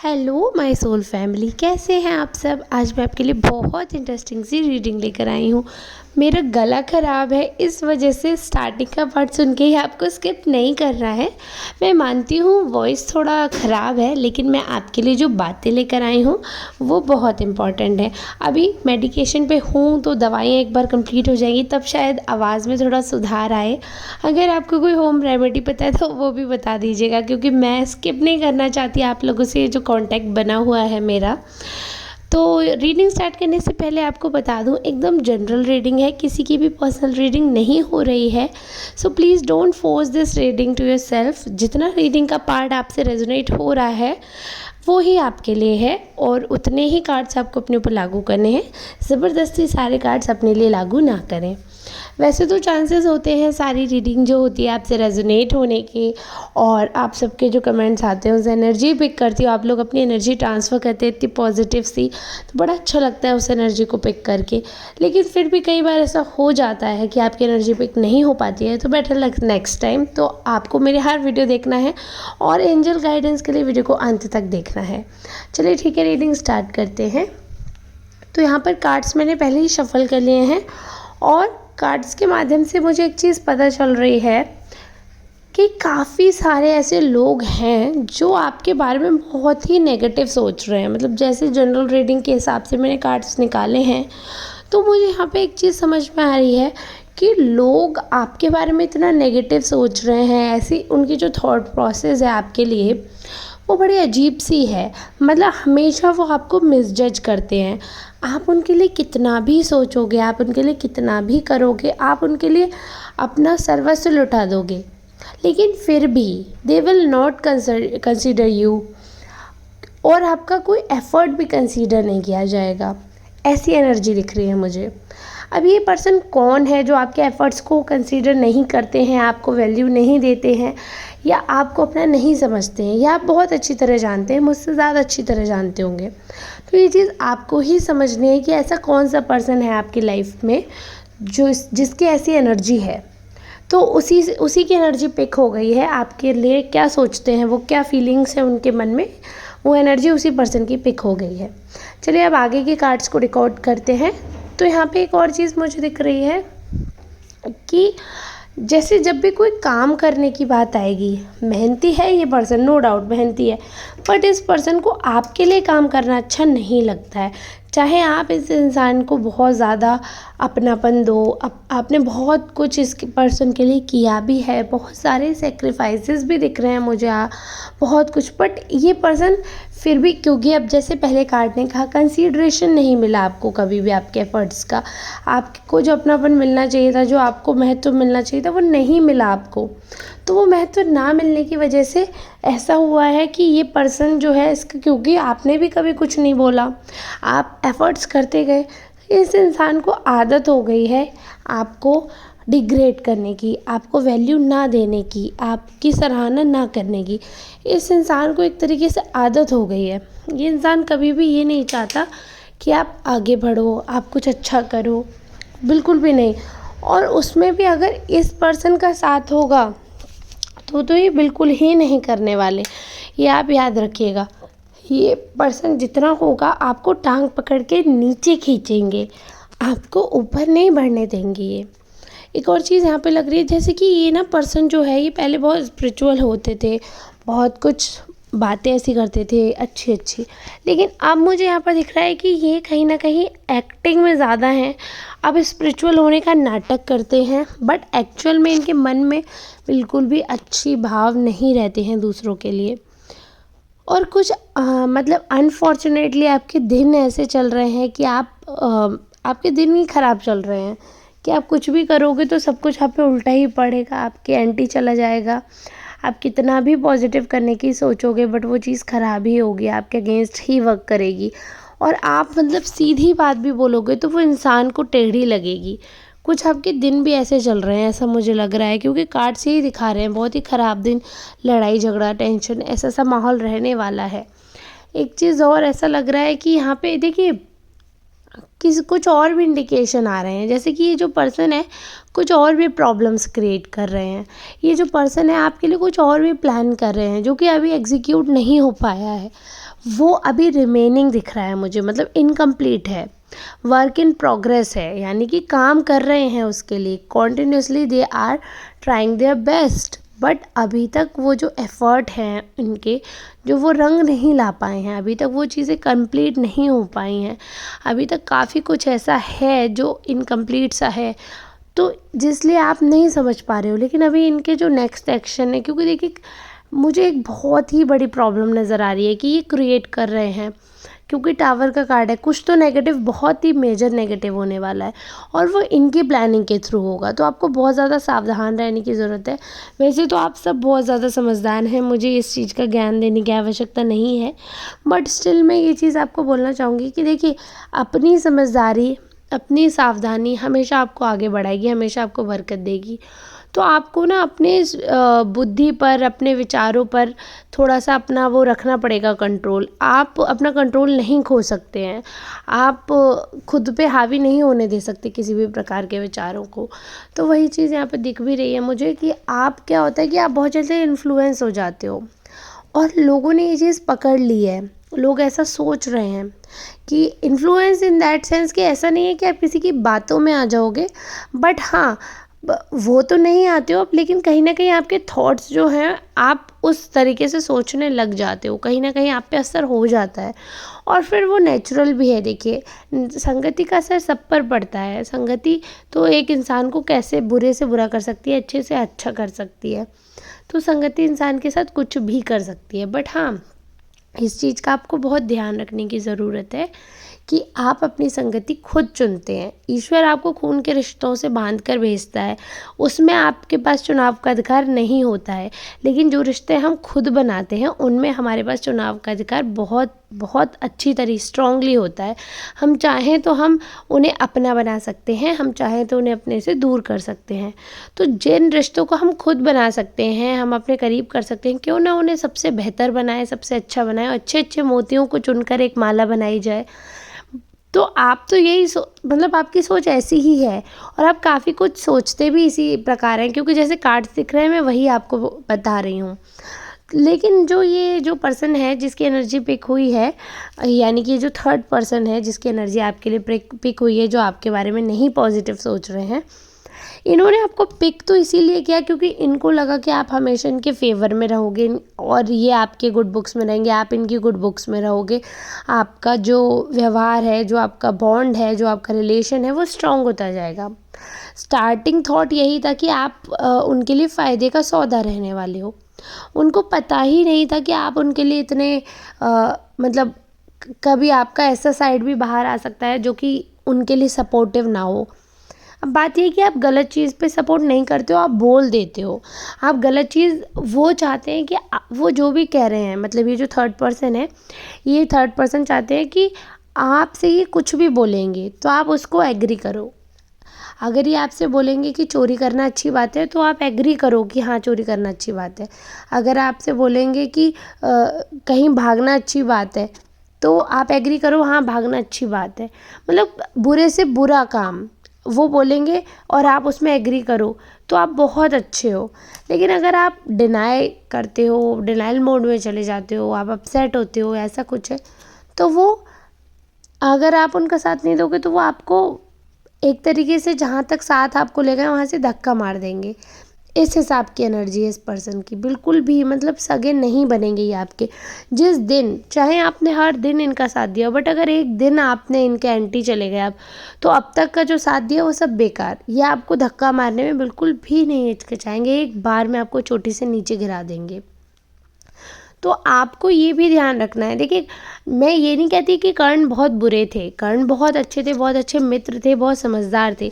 Hello my soul family, कैसे हैं आप सब। आज मैं आपके लिए बहुत इंटरेस्टिंग सी रीडिंग लेकर आई हूँ। मेरा गला ख़राब है, इस वजह से स्टार्टिंग का पार्ट सुन के ही आपको स्किप नहीं करना है। मैं मानती हूँ वॉइस थोड़ा ख़राब है, लेकिन मैं आपके लिए जो बातें लेकर आई हूँ वो बहुत इम्पॉर्टेंट है। अभी मेडिकेशन पे हूँ तो दवाइयाँ एक बार कंप्लीट हो जाएंगी, तब शायद आवाज़ में थोड़ा सुधार आए। अगर आपको कोई होम रेमेडी पता है तो वो भी बता दीजिएगा, क्योंकि मैं स्किप नहीं करना चाहती आप लोगों से जो कांटेक्ट बना हुआ है मेरा। तो रीडिंग स्टार्ट करने से पहले आपको बता दूं, एकदम जनरल रीडिंग है, किसी की भी पर्सनल रीडिंग नहीं हो रही है। So please don't force this reading to yourself. जितना रीडिंग का पार्ट आपसे रेजोनेट हो रहा है वो ही आपके लिए है, और उतने ही कार्ड्स आपको अपने ऊपर लागू करने हैं। ज़बरदस्ती सारे कार्ड्स अपने लिए लागू ना करें। वैसे तो चांसेस होते हैं सारी रीडिंग जो होती है आपसे रेजोनेट होने के, और आप सबके जो कमेंट्स आते हैं उस एनर्जी पिक करती हो, आप लोग अपनी एनर्जी ट्रांसफ़र करते हैं इतनी पॉजिटिव सी, तो बड़ा अच्छा लगता है उस एनर्जी को पिक करके। लेकिन फिर भी कई बार ऐसा हो जाता है कि आपकी एनर्जी पिक नहीं हो पाती है, तो बेटर लग नेक्स्ट टाइम तो आपको मेरे हर वीडियो देखना है और एंजल गाइडेंस के लिए वीडियो को अंत तक देखना है। चलिए ठीक है, रीडिंग स्टार्ट करते हैं। तो यहाँ पर कार्ड्स मैंने पहले ही शफल कर लिए हैं, और कार्ड्स के माध्यम से मुझे एक चीज़ पता चल रही है कि काफ़ी सारे ऐसे लोग हैं जो आपके बारे में बहुत ही नेगेटिव सोच रहे हैं। मतलब जैसे जनरल रीडिंग के हिसाब से मैंने कार्ड्स निकाले हैं, तो मुझे यहाँ पे एक चीज़ समझ में आ रही है कि लोग आपके बारे में इतना नेगेटिव सोच रहे हैं। ऐसी उनकी जो थॉट प्रोसेस है आपके लिए वो बड़ी अजीब सी है। मतलब हमेशा वो आपको मिसजज करते हैं। आप उनके लिए कितना भी सोचोगे, आप उनके लिए कितना भी करोगे, आप उनके लिए अपना सर्वस्व लुटा दोगे, लेकिन फिर भी they will not consider you, और आपका कोई एफ़र्ट भी कंसीडर नहीं किया जाएगा। ऐसी एनर्जी दिख रही है मुझे। अब ये पर्सन कौन है जो आपके एफ़र्ट्स को कंसीडर नहीं करते हैं, आपको वैल्यू नहीं देते हैं, या आपको अपना नहीं समझते हैं, या आप बहुत अच्छी तरह जानते हैं, मुझसे ज़्यादा अच्छी तरह जानते होंगे। तो ये चीज़ आपको ही समझनी है कि ऐसा कौन सा पर्सन है आपकी लाइफ में जो जिसकी ऐसी एनर्जी है। तो उसी की एनर्जी पिक हो गई है। आपके लिए क्या सोचते हैं वो, क्या फीलिंग्स हैं उनके मन में, वो एनर्जी उसी पर्सन की पिक हो गई है। चलिए अब आगे के कार्ड्स को रिकॉर्ड करते हैं। तो यहाँ पे एक और चीज़ मुझे दिख रही है कि जैसे जब भी कोई काम करने की बात आएगी, मेहनती है ये पर्सन, नो डाउट मेहनती है, बट इस पर्सन को आपके लिए काम करना अच्छा नहीं लगता है। चाहे आप इस इंसान को बहुत ज़्यादा अपनापन दो, आपने बहुत कुछ इस पर्सन के लिए किया भी है, बहुत सारे सेक्रीफाइसेस भी दिख रहे हैं मुझे, बहुत कुछ, बट ये पर्सन फिर भी, क्योंकि अब जैसे पहले कार्ड ने कहा कंसीडरेशन नहीं मिला आपको कभी भी आपके एफर्ट्स का, आपको जो अपनापन मिलना चाहिए था, जो आपको महत्व मिलना चाहिए था, वो नहीं मिला आपको। तो वो महत्व ना मिलने की वजह से ऐसा हुआ है कि ये पर्सन जो है इसका, क्योंकि आपने भी कभी कुछ नहीं बोला, आप एफ़र्ट्स करते गए, इस इंसान को आदत हो गई है आपको डिग्रेड करने की, आपको वैल्यू ना देने की, आपकी सराहना ना करने की। इस इंसान को एक तरीके से आदत हो गई है। ये इंसान कभी भी ये नहीं चाहता कि आप आगे बढ़ो, आप कुछ अच्छा करो, बिल्कुल भी नहीं। और उसमें भी अगर इस पर्सन का साथ होगा तो ये बिल्कुल ही नहीं करने वाले। ये आप याद रखिएगा, ये पर्सन जितना होगा आपको टांग पकड़ के नीचे खींचेंगे, आपको ऊपर नहीं बढ़ने देंगे। ये एक और चीज़ यहाँ पे लग रही है, जैसे कि ये ना पर्सन जो है ये पहले बहुत स्पिरिचुअल होते थे, बहुत कुछ बातें ऐसी करते थे अच्छी अच्छी, लेकिन अब मुझे यहाँ पर दिख रहा है कि ये कहीं ना कहीं एक्टिंग में ज़्यादा हैं। अब स्पिरिचुअल होने का नाटक करते हैं, बट एक्चुअल में इनके मन में बिल्कुल भी अच्छी भाव नहीं रहते हैं दूसरों के लिए। और कुछ मतलब अनफॉर्चुनेटली आपके दिन ऐसे चल रहे हैं कि आपके दिन ही ख़राब चल रहे हैं, कि आप कुछ भी करोगे तो सब कुछ आप पे उल्टा ही पड़ेगा, आपके एंटी चला जाएगा। आप कितना भी पॉजिटिव करने की सोचोगे, बट वो चीज़ ख़राब ही होगी, आपके अगेंस्ट ही वर्क करेगी। और आप मतलब सीधी बात भी बोलोगे तो वो इंसान को टेढ़ी लगेगी। कुछ आपके दिन भी ऐसे चल रहे हैं, ऐसा मुझे लग रहा है, क्योंकि कार्ड से ही दिखा रहे हैं बहुत ही ख़राब दिन, लड़ाई झगड़ा टेंशन ऐसा सा माहौल रहने वाला है। एक चीज़ और ऐसा लग रहा है कि यहाँ पे देखिए किसी कुछ और भी इंडिकेशन आ रहे हैं, जैसे कि ये जो पर्सन है कुछ और भी प्रॉब्लम्स क्रिएट कर रहे हैं। ये जो पर्सन है आपके लिए कुछ और भी प्लान कर रहे हैं जो कि अभी एग्जीक्यूट नहीं हो पाया है, वो अभी रिमेनिंग दिख रहा है मुझे, मतलब इनकम्प्लीट है, वर्क इन प्रोग्रेस है, यानी कि काम कर रहे हैं उसके लिए continuously, they are trying their best, but अभी तक वो जो एफ़र्ट हैं इनके, जो वो रंग नहीं ला पाए हैं, अभी तक वो चीज़ें कंप्लीट नहीं हो पाई हैं, अभी तक काफ़ी कुछ ऐसा है जो इनकम्प्लीट सा है, तो जिसलिए आप नहीं समझ पा रहे हो। लेकिन अभी इनके जो नेक्स्ट एक्शन है, क्योंकि देखिए मुझे एक बहुत ही बड़ी प्रॉब्लम नज़र आ रही है कि ये क्रिएट कर रहे हैं, क्योंकि टावर का कार्ड है, कुछ तो नेगेटिव, बहुत ही मेजर नेगेटिव होने वाला है और वो इनकी प्लानिंग के थ्रू होगा, तो आपको बहुत ज़्यादा सावधान रहने की ज़रूरत है। वैसे तो आप सब बहुत ज़्यादा समझदार हैं, मुझे इस चीज़ का ज्ञान देने की आवश्यकता नहीं है, बट स्टिल मैं ये चीज़ आपको बोलना चाहूँगी कि देखिए अपनी समझदारी, अपनी सावधानी हमेशा आपको आगे बढ़ाएगी, हमेशा आपको बरकत देगी। तो आपको ना अपने बुद्धि पर, अपने विचारों पर थोड़ा सा अपना वो रखना पड़ेगा कंट्रोल। आप अपना कंट्रोल नहीं खो सकते हैं, आप खुद पे हावी नहीं होने दे सकते किसी भी प्रकार के विचारों को। तो वही चीज़ यहाँ पे दिख भी रही है मुझे कि आप, क्या होता है कि आप बहुत जल्दी इन्फ्लुएंस हो जाते हो और लोगों ने ये चीज़ पकड़ ली है, लोग ऐसा सोच रहे हैं कि इन्फ्लुएंस इन दैट सेंस कि ऐसा नहीं है कि आप किसी की बातों में आ जाओगे, बट हाँ वो तो नहीं आते हो आप, लेकिन कहीं ना कहीं आपके थॉट्स जो हैं आप उस तरीके से सोचने लग जाते हो, कहीं ना कहीं आप पे असर हो जाता है और फिर वो नेचुरल भी है। देखिए संगति का असर सब पर पड़ता है, संगति तो एक इंसान को कैसे बुरे से बुरा कर सकती है, अच्छे से अच्छा कर सकती है, तो संगति इंसान के साथ कुछ भी कर सकती है। बट हाँ, इस चीज़ का आपको बहुत ध्यान रखने की ज़रूरत है कि आप अपनी संगति खुद चुनते हैं। ईश्वर आपको खून के रिश्तों से बांध कर भेजता है, उसमें आपके पास चुनाव का अधिकार नहीं होता है, लेकिन जो रिश्ते हम खुद बनाते हैं उनमें हमारे पास चुनाव का अधिकार बहुत बहुत अच्छी तरह स्ट्रांगली होता है। हम चाहें तो हम उन्हें अपना बना सकते हैं, हम चाहें तो उन्हें अपने से दूर कर सकते हैं। तो जिन रिश्तों को हम खुद बना सकते हैं, हम अपने करीब कर सकते हैं, क्यों ना उन्हें सबसे बेहतर बनाए, सबसे अच्छा बनाए, अच्छे अच्छे मोतियों को चुनकर एक माला बनाई जाए। तो आप तो यही मतलब आपकी सोच ऐसी ही है और आप काफ़ी कुछ सोचते भी इसी प्रकार हैं, क्योंकि जैसे कार्ड्स दिख रहे हैं मैं वही आपको बता रही हूँ। लेकिन ये जो पर्सन है जिसकी एनर्जी पिक हुई है, यानी कि जो थर्ड पर्सन है जिसकी एनर्जी आपके लिए पिक हुई है, जो आपके बारे में नहीं पॉजिटिव सोच रहे हैं, इन्होंने आपको पिक तो इसीलिए किया क्योंकि इनको लगा कि आप हमेशा इनके फेवर में रहोगे और ये आपके गुड बुक्स में रहेंगे, आप इनकी गुड बुक्स में रहोगे, आपका जो व्यवहार है, जो आपका बॉन्ड है, जो आपका रिलेशन है वो स्ट्रांग होता जाएगा। स्टार्टिंग थॉट यही था कि आप उनके लिए फ़ायदे का सौदा रहने वाले हो। उनको पता ही नहीं था कि आप उनके लिए इतने मतलब कभी आपका ऐसा साइड भी बाहर आ सकता है जो कि उनके लिए सपोर्टिव ना हो। अब बात ये है कि आप गलत चीज़ पे सपोर्ट नहीं करते हो, आप बोल देते हो। आप गलत चीज़, वो चाहते हैं कि वो जो भी कह रहे हैं, मतलब ये जो थर्ड पर्सन है, ये थर्ड पर्सन चाहते हैं कि आपसे ये कुछ भी बोलेंगे तो आप उसको एग्री करो। अगर ये आपसे बोलेंगे कि चोरी करना अच्छी बात है तो आप एग्री करो कि हाँ चोरी करना अच्छी बात है। अगर आपसे बोलेंगे कि कहीं भागना अच्छी बात है तो आप एग्री करो हाँ भागना अच्छी बात है। मतलब बुरे से बुरा काम वो बोलेंगे और आप उसमें एग्री करो तो आप बहुत अच्छे हो। लेकिन अगर आप डिनाई करते हो, डिनाइल मोड में चले जाते हो, आप अपसेट होते हो, ऐसा कुछ है, तो वो अगर आप उनका साथ नहीं दोगे तो वो आपको एक तरीके से जहाँ तक साथ आपको ले गए वहाँ से धक्का मार देंगे। इस हिसाब की एनर्जी है इस पर्सन की, बिल्कुल भी मतलब सगे नहीं बनेंगे ये आपके। जिस दिन, चाहे आपने हर दिन इनका साथ दिया, बट अगर एक दिन आपने इनके एंटी चले गए आप, तो अब तक का जो साथ दिया वो सब बेकार। ये आपको धक्का मारने में बिल्कुल भी नहीं हिचकिचाएंगे, एक बार में आपको चोटी से नीचे गिरा देंगे। तो आपको ये भी ध्यान रखना है। देखिए मैं ये नहीं कहती कि कर्ण बहुत बुरे थे, कर्ण बहुत अच्छे थे, बहुत अच्छे मित्र थे, बहुत समझदार थे,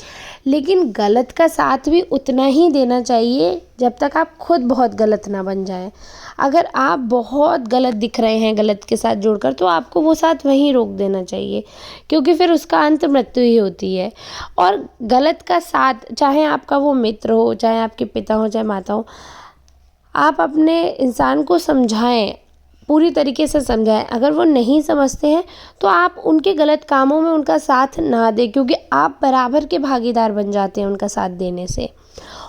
लेकिन गलत का साथ भी उतना ही देना चाहिए जब तक आप खुद बहुत गलत ना बन जाएं। अगर आप बहुत गलत दिख रहे हैं गलत के साथ जुड़कर, तो आपको वो साथ वहीं रोक देना चाहिए, क्योंकि फिर उसका अंत मृत्यु ही होती है। और गलत का साथ, चाहे आपका वो मित्र हो, चाहे आपके पिता हो, चाहे माता हो, आप अपने इंसान को समझाएं, पूरी तरीके से समझाएं। अगर वो नहीं समझते हैं तो आप उनके गलत कामों में उनका साथ ना दें, क्योंकि आप बराबर के भागीदार बन जाते हैं उनका साथ देने से।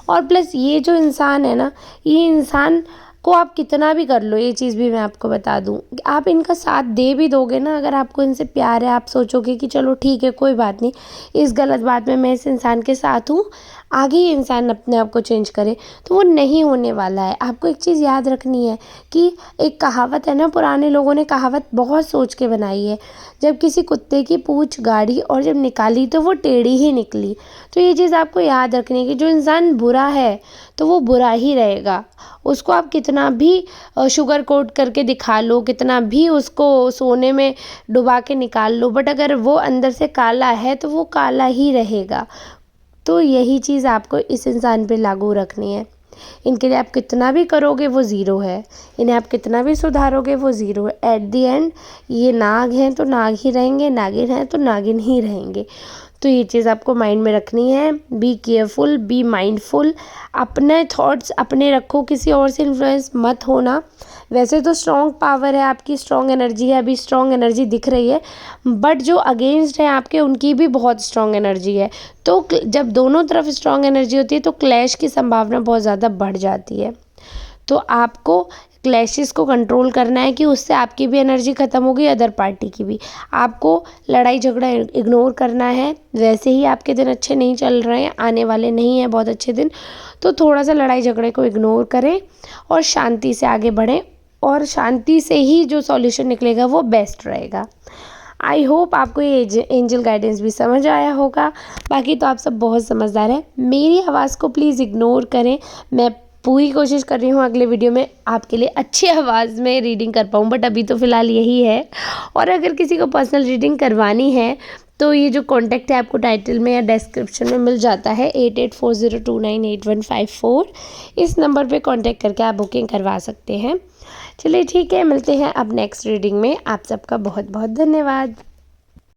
और प्लस ये जो इंसान है ना, ये इंसान को आप कितना भी कर लो, ये चीज़ भी मैं आपको बता दूँ, आप इनका साथ दे भी दोगे ना, अगर आपको इनसे प्यार है, आप सोचोगे कि चलो ठीक है कोई बात नहीं, इस गलत बात में मैं इस इंसान के साथ हूँ, आगे ये इंसान अपने आप को चेंज करे, तो वो नहीं होने वाला है। आपको एक चीज़ याद रखनी है कि एक कहावत है ना, पुराने लोगों ने कहावत बहुत सोच के बनाई है, जब किसी कुत्ते की पूँछ गाड़ी और जब निकाली तो वो टेढ़ी ही निकली। तो ये चीज़ आपको याद रखनी है कि जो इंसान बुरा है तो वो बुरा ही रहेगा। उसको आप कितना भी शुगर कोट करके दिखा लो, कितना भी उसको सोने में डुबा के निकाल लो, बट अगर वो अंदर से काला है तो वो काला ही रहेगा। तो यही चीज़ आपको इस इंसान पे लागू रखनी है। इनके लिए आप कितना भी करोगे वो ज़ीरो है, इन्हें आप कितना भी सुधारोगे वो ज़ीरो है। एट दी एंड ये नाग हैं तो नाग ही रहेंगे, नागिन हैं तो नागिन ही रहेंगे। तो ये चीज़ आपको माइंड में रखनी है। बी केयरफुल, बी माइंडफुल, अपने थॉट्स अपने रखो, किसी और से इन्फ्लुएंस मत होना। वैसे तो स्ट्रॉन्ग पावर है आपकी, स्ट्रॉन्ग एनर्जी है, अभी स्ट्रॉन्ग एनर्जी दिख रही है, बट जो अगेंस्ट है आपके उनकी भी बहुत स्ट्रॉन्ग एनर्जी है। तो जब दोनों तरफ स्ट्रॉन्ग एनर्जी होती है तो क्लैश की संभावना बहुत ज़्यादा बढ़ जाती है। तो आपको क्लैशेस को कंट्रोल करना है कि उससे आपकी भी एनर्जी ख़त्म होगी, अदर पार्टी की भी। आपको लड़ाई झगड़ा इग्नोर करना है। वैसे ही आपके दिन अच्छे नहीं चल रहे हैं, आने वाले नहीं हैं बहुत अच्छे दिन, तो थोड़ा सा लड़ाई झगड़े को इग्नोर करें और शांति से आगे बढ़ें, और शांति से ही जो सॉल्यूशन निकलेगा वो बेस्ट रहेगा। आई होप आपको ये एंजल गाइडेंस भी समझ आया होगा। बाकी तो आप सब बहुत समझदार हैं। मेरी आवाज़ को प्लीज़ इग्नोर करें। मैं पूरी कोशिश कर रही हूँ अगले वीडियो में आपके लिए अच्छी आवाज़ में रीडिंग कर पाऊँ, बट अभी तो फ़िलहाल यही है। और अगर किसी को पर्सनल रीडिंग करवानी है तो ये जो कॉन्टैक्ट है आपको टाइटल में या डिस्क्रिप्शन में मिल जाता है, 8840298154। इस नंबर पे कॉन्टैक्ट करके आप बुकिंग करवा सकते हैं। चलिए ठीक है, मिलते हैं अब नेक्स्ट रीडिंग में। आप सबका बहुत बहुत धन्यवाद।